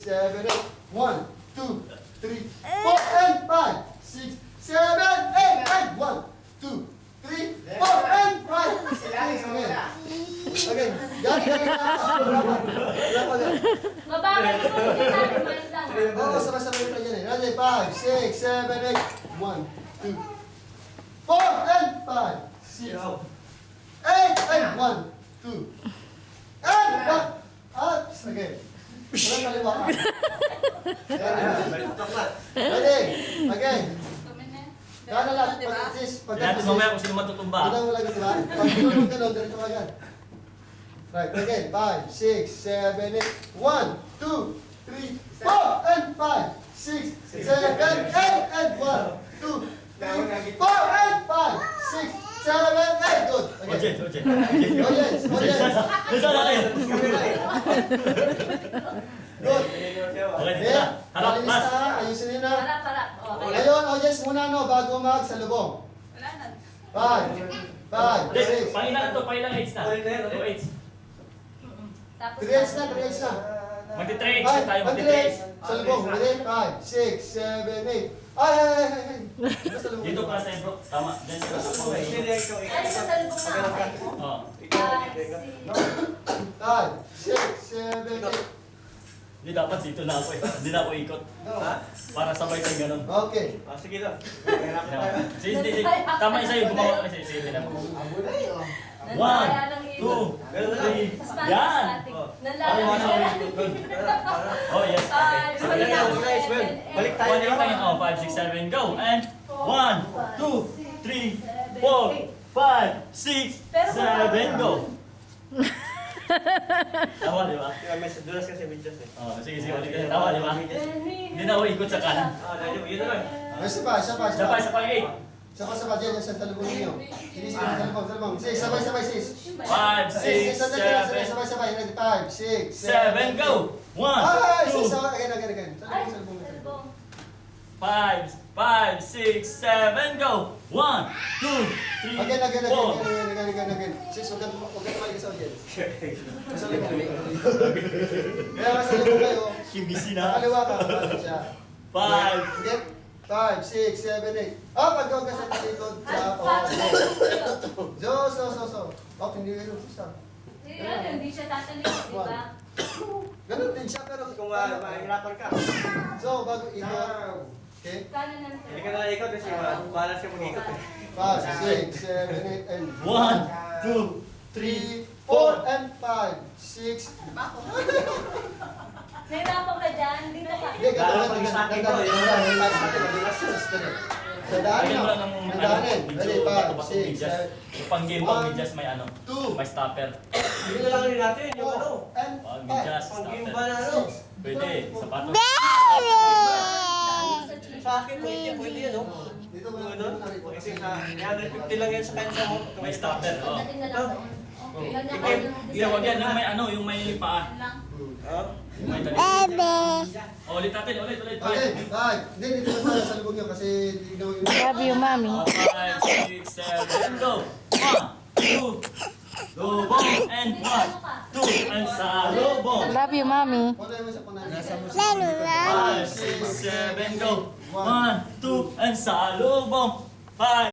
7, 8. 1, 2, 3, 4, and 5, 6, 7, 8, and 1, 2, 3, 4, and 5. Okay, gagawin na. Mabagal ko po din natin, mind lang. Oo, sabay-sabay pa yan eh. Ready? 5, 6, 7, 8. 1, 2, 4, and 5, 6, 8, and 1, 2, and 1. Okay. Walang kaliwa ka. Ready? Again. Kaya lang, pag-assist, Natin mamaya kung sino matutumba. Pagkakit mo lang, di ba? Pag tulog ka nun, ganito ka agad. Right, again. 5, 6, 7, 8. 1, 2, 3, 4, and 5, 6, 7, 8, and 1, 2, 3, 4, and 5, 6, 7, 8. Good. Again. Ojen. Audience, audience. Nasaan na kayo? Good. Okay, dito Okay, na. Harap, malinis mas. na. Ayusin niyo na. Para. Okay. Ngayon, audience muna no, bago magsalubong. Wala na. 5, 6, Pangilan to, pangilan AIDS na. 2 AIDS. Tapos 3 H na, 3 H na. Magti-3 AIDS na tayo, Mag-3 magti-3 H. AIDS. Salubong, ready? 5, 6, 7, 8. Ay. Salubong. Dito para tayo bro. Tama. Diyan ka. Ay, sa salubong na ako. Oo. 5, 6, 7, 8. Hindi dapat dito na ako eh. Hindi na ako ikot. Para sabay tayo ganun. Okay. Sige lang. Sige. Tama yung sa'yo. Gumawa ka sa'yo. Sige na. 1, 2, 3. Yan! Oh, yes. Balik tayo. 1, 8, 9, 5, 6, 7, go! And 1, 2, 3, 4, 5, 6, 7, go! Tama, di ba? May dulas kasi bidyas eh. Oh, sige, ulit ka. Tama, di ba? Hindi na ako ikot sa kanan. Yun naman. Isa pa. Isa pa, 8. Sabay dyan yung sa talubong niyo. Sinis yung talubong. Sige, sabay. 5, 6, 7, Sabay. Ready? 5, 6, 7, go! 1, Ay, 2, again. Ay, Salubong. 5, 6, 7, go! 1, 2, 3, Again. 4. Sis, huwag ka tumalik sa audience. Masalubong. Kaya masalubong kayo. Kibisi na. Kaliwa ka. Kaliwa siya. 5, Again. 5, 6, 7, 8. Pag-go ka sa likod. So. Hindi ka yung isa. Hindi siya tatalikod, di ba? Ganun din siya, pero Kung mahirapan ka. So, bago ikot. Okay? Kanan ng Hindi ka na ikot kasi bahala siya mag-ikot eh. 5, 6, 7, 8, and 1, 2, 3, 4, and 5, 6. Nahirapan ka dyan, dito ka. Hindi, Pag sa akin ko, yun lang. Dadaanin Lagyan mo. mo lang ng Dadaanin. Ready, medyo 5, bato-bato 6, medyas. 7, Yung pang game bang medyas may ano, 2, may stopper. Hindi na lang rin natin yung ano. 4, and Pag 5, medyas, Pang-game stopper. ba na ano? Pwede, sapatos. Sa akin, pwede yan, no? Dito mo Kung na. ano? Kasi sa 150 lang yan sa kanya mo. May stopper, oh. Pagdating na lang doon. Ganyan ka Okay, lang. yeah, wag yan, yung may ano, yung may paa. Lang. Yung may talim. Oh, ulit natin, ulit. Okay, 5. Hindi, dito na tayo sa lubog niyo kasi hindi na yung... Love you, mommy. 5, 6, 7, go! 1, 2, lubong, and 1, 2, and salubong. Love you, mommy. Punay mo siya, punay mo. 5, 6, 7, go! 1, 2, and salubong. 5,